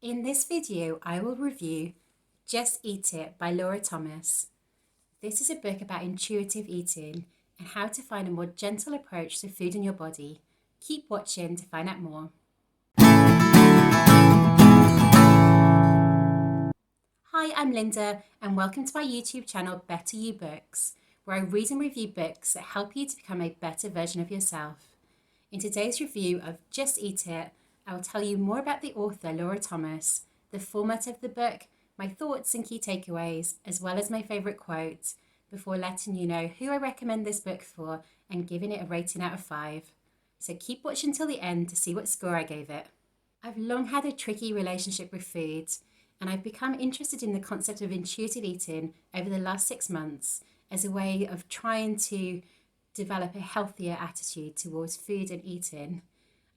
In this video, I will review Just Eat It by Laura Thomas. This is a book about intuitive eating and how to find a more gentle approach to food in your body. Keep watching to find out more. Hi, I'm Linda and welcome to my YouTube channel Better You Books, where I read and review books that help you to become a better version of yourself. In today's review of Just Eat It, I will tell you more about the author Laura Thomas, the format of the book, my thoughts and key takeaways, as well as my favourite quote, before letting you know who I recommend this book for and giving it a rating out of 5. So keep watching till the end to see what score I gave it. I've long had a tricky relationship with food, and I've become interested in the concept of intuitive eating over the last 6 months as a way of trying to develop a healthier attitude towards food and eating.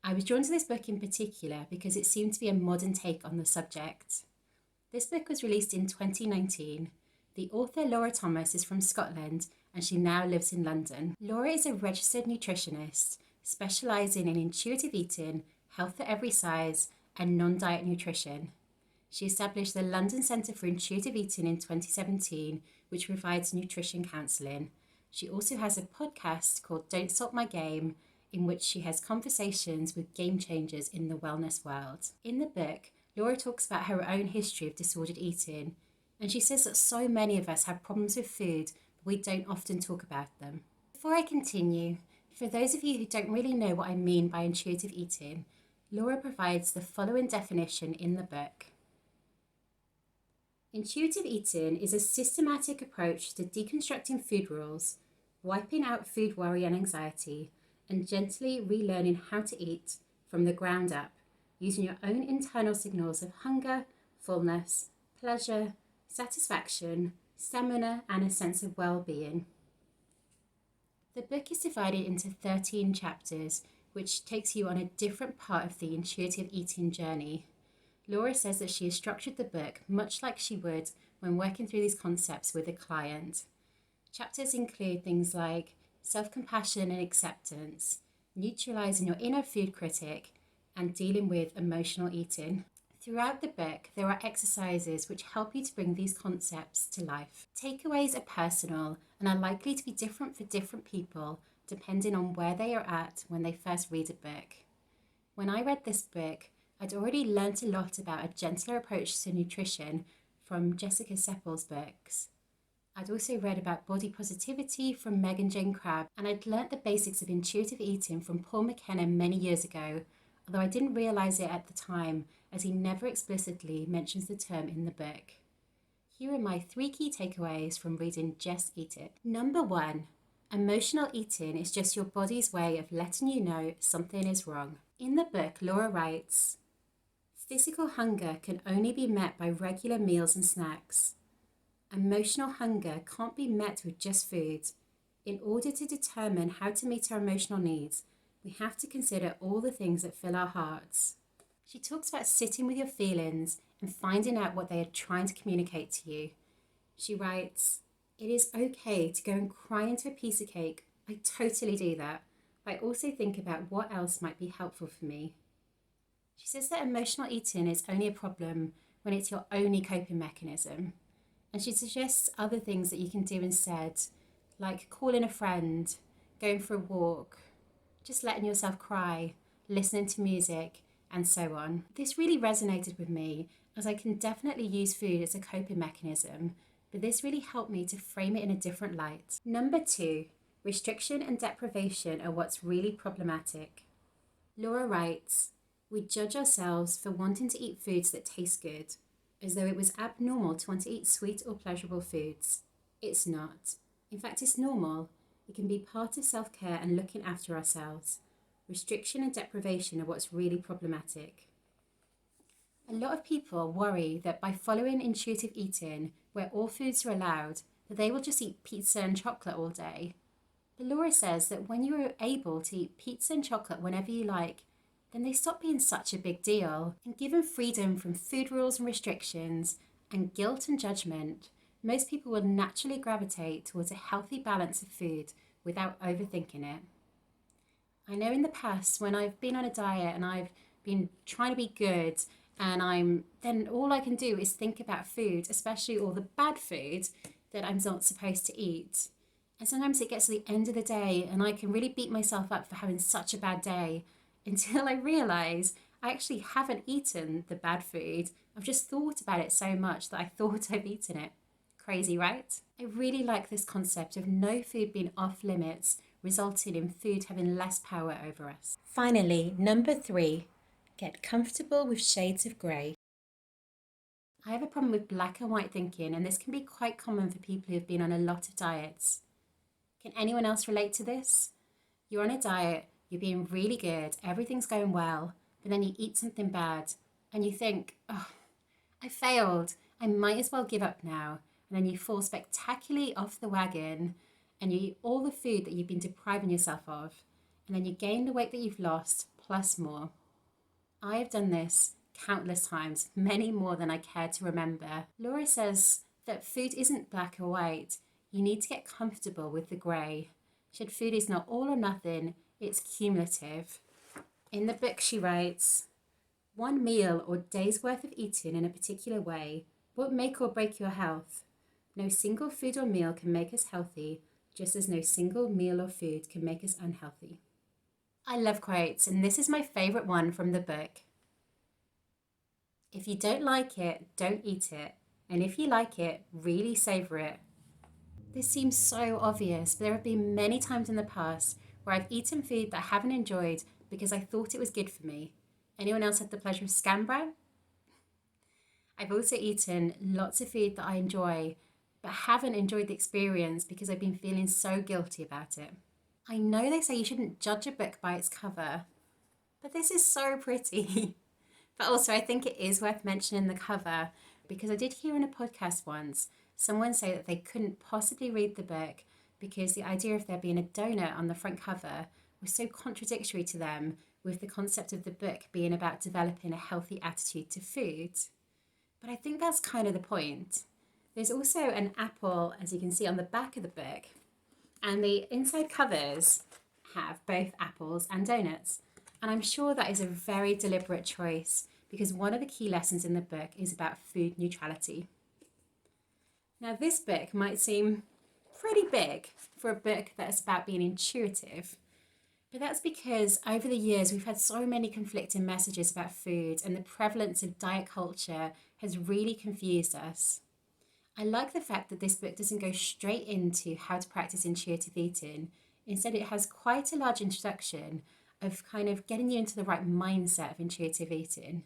I was drawn to this book in particular because it seemed to be a modern take on the subject. This book was released in 2019. The author Laura Thomas is from Scotland and she now lives in London. Laura is a registered nutritionist, specialising in intuitive eating, health at every size, and non-diet nutrition. She established the London Centre for Intuitive Eating in 2017, which provides nutrition counselling. She also has a podcast called Don't Salt My Game, in which she has conversations with game changers in the wellness world. In the book, Laura talks about her own history of disordered eating, and she says that so many of us have problems with food, but we don't often talk about them. Before I continue, for those of you who don't really know what I mean by intuitive eating, Laura provides the following definition in the book. Intuitive eating is a systematic approach to deconstructing food rules, wiping out food worry and anxiety, and gently relearning how to eat from the ground up, using your own internal signals of hunger, fullness, pleasure, satisfaction, stamina, and a sense of well-being. The book is divided into 13 chapters, which takes you on a different part of the intuitive eating journey. Laura says that she has structured the book much like she would when working through these concepts with a client. Chapters include things like self-compassion and acceptance, neutralizing your inner food critic, and dealing with emotional eating. Throughout the book, there are exercises which help you to bring these concepts to life. Takeaways are personal and are likely to be different for different people, depending on where they are at when they first read a book. When I read this book, I'd already learnt a lot about a gentler approach to nutrition from Jessica Seppel's books. I'd also read about body positivity from Megan Jane Crabb, and I'd learnt the basics of intuitive eating from Paul McKenna many years ago, although I didn't realise it at the time, as he never explicitly mentions the term in the book. Here are my 3 key takeaways from reading Just Eat It. Number 1, emotional eating is just your body's way of letting you know something is wrong. In the book, Laura writes, physical hunger can only be met by regular meals and snacks. Emotional hunger can't be met with just food. In order to determine how to meet our emotional needs, we have to consider all the things that fill our hearts. She talks about sitting with your feelings and finding out what they are trying to communicate to you. She writes, it is okay to go and cry into a piece of cake. I totally do that. But I also think about what else might be helpful for me. She says that emotional eating is only a problem when it's your only coping mechanism. And she suggests other things that you can do instead, like calling a friend, going for a walk, just letting yourself cry, listening to music, and so on. This really resonated with me, as I can definitely use food as a coping mechanism, but this really helped me to frame it in a different light. Number 2, restriction and deprivation are what's really problematic. Laura writes, we judge ourselves for wanting to eat foods that taste good, as though it was abnormal to want to eat sweet or pleasurable foods. It's not. In fact, it's normal. It can be part of self-care and looking after ourselves. Restriction and deprivation are what's really problematic. A lot of people worry that by following intuitive eating, where all foods are allowed, that they will just eat pizza and chocolate all day. But Laura says that when you are able to eat pizza and chocolate whenever you like, then they stop being such a big deal. And given freedom from food rules and restrictions, and guilt and judgment, most people will naturally gravitate towards a healthy balance of food without overthinking it. I know in the past when I've been on a diet and I've been trying to be good And then all I can do is think about food, especially all the bad food that I'm not supposed to eat. And sometimes it gets to the end of the day and I can really beat myself up for having such a bad day until I realise I actually haven't eaten the bad food. I've just thought about it so much that I thought I've eaten it. Crazy, right? I really like this concept of no food being off limits, resulting in food having less power over us. Finally, number 3, get comfortable with shades of grey. I have a problem with black and white thinking, and this can be quite common for people who have been on a lot of diets. Can anyone else relate to this? You're on a diet, you're being really good, everything's going well, but then you eat something bad and you think, oh, I failed, I might as well give up now. And then you fall spectacularly off the wagon and you eat all the food that you've been depriving yourself of, and then you gain the weight that you've lost plus more. I have done this countless times, many more than I care to remember. Laura says that food isn't black or white. You need to get comfortable with the grey. Said food is not all or nothing, it's cumulative. In the book she writes, one meal or day's worth of eating in a particular way won't make or break your health. No single food or meal can make us healthy, just as no single meal or food can make us unhealthy. I love quotes, and this is my favourite one from the book. If you don't like it, don't eat it. And if you like it, really savour it. This seems so obvious, but there have been many times in the past where I've eaten food that I haven't enjoyed because I thought it was good for me. Anyone else had the pleasure of Scambrow? I've also eaten lots of food that I enjoy, but haven't enjoyed the experience because I've been feeling so guilty about it. I know they say you shouldn't judge a book by its cover, but this is so pretty. But also I think it is worth mentioning the cover, because I did hear in a podcast once someone say that they couldn't possibly read the book because the idea of there being a donut on the front cover was so contradictory to them with the concept of the book being about developing a healthy attitude to food. But I think that's kind of the point. There's also an apple, as you can see on the back of the book, and the inside covers have both apples and donuts. And I'm sure that is a very deliberate choice because one of the key lessons in the book is about food neutrality. Now, this book might seem pretty big for a book that's about being intuitive, but that's because over the years we've had so many conflicting messages about food, and the prevalence of diet culture has really confused us. I like the fact that this book doesn't go straight into how to practice intuitive eating. Instead, it has quite a large introduction of kind of getting you into the right mindset of intuitive eating.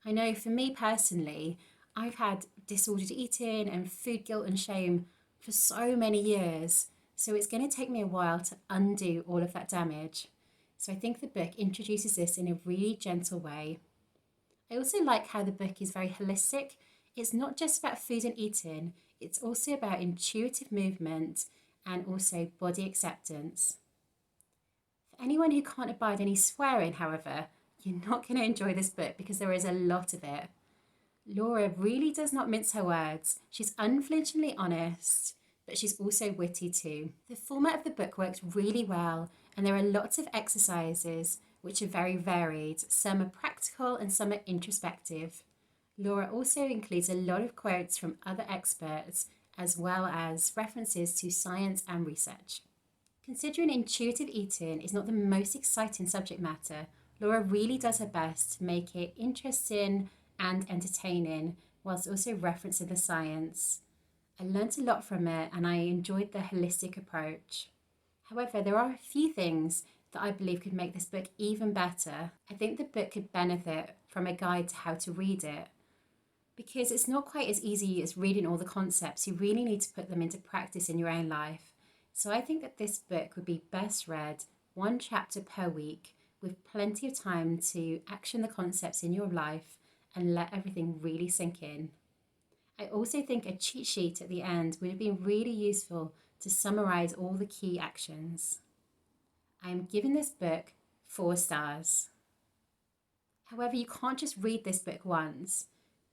I know for me personally, I've had disordered eating and food guilt and shame for so many years, so it's going to take me a while to undo all of that damage. So I think the book introduces this in a really gentle way. I also like how the book is very holistic. It's not just about food and eating, it's also about intuitive movement and also body acceptance. For anyone who can't abide any swearing, however, you're not going to enjoy this book because there is a lot of it. Laura really does not mince her words. She's unflinchingly honest, but she's also witty too. The format of the book works really well, and there are lots of exercises which are very varied. Some are practical and some are introspective. Laura also includes a lot of quotes from other experts, as well as references to science and research. Considering intuitive eating is not the most exciting subject matter, Laura really does her best to make it interesting and entertaining, whilst also referencing the science. I learnt a lot from it and I enjoyed the holistic approach. However, there are a few things that I believe could make this book even better. I think the book could benefit from a guide to how to read it, because it's not quite as easy as reading all the concepts. You really need to put them into practice in your own life. So I think that this book would be best read one chapter per week, with plenty of time to action the concepts in your life and let everything really sink in. I also think a cheat sheet at the end would have been really useful to summarize all the key actions. I am giving this book 4 stars. However, you can't just read this book once.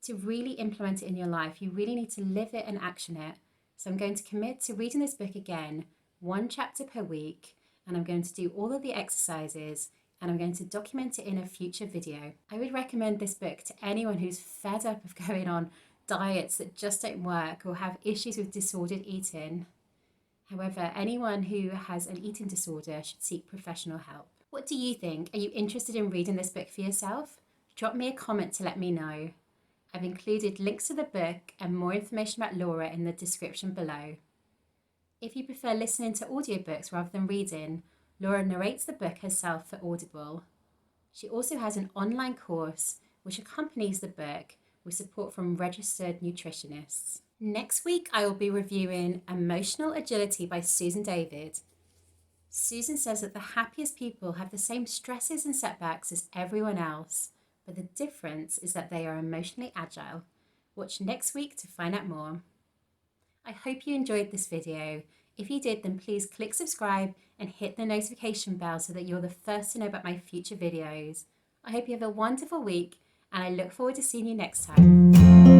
To really implement it in your life, you really need to live it and action it. So I'm going to commit to reading this book again, 1 chapter per week, and I'm going to do all of the exercises and I'm going to document it in a future video. I would recommend this book to anyone who's fed up of going on diets that just don't work or have issues with disordered eating. However, anyone who has an eating disorder should seek professional help. What do you think? Are you interested in reading this book for yourself? Drop me a comment to let me know. I've included links to the book and more information about Laura in the description below. If you prefer listening to audiobooks rather than reading, Laura narrates the book herself for Audible. She also has an online course which accompanies the book with support from registered nutritionists. Next week, I will be reviewing Emotional Agility by Susan David. Susan says that the happiest people have the same stresses and setbacks as everyone else, but the difference is that they are emotionally agile. Watch next week to find out more. I hope you enjoyed this video. If you did, then please click subscribe and hit the notification bell so that you're the first to know about my future videos. I hope you have a wonderful week, and I look forward to seeing you next time.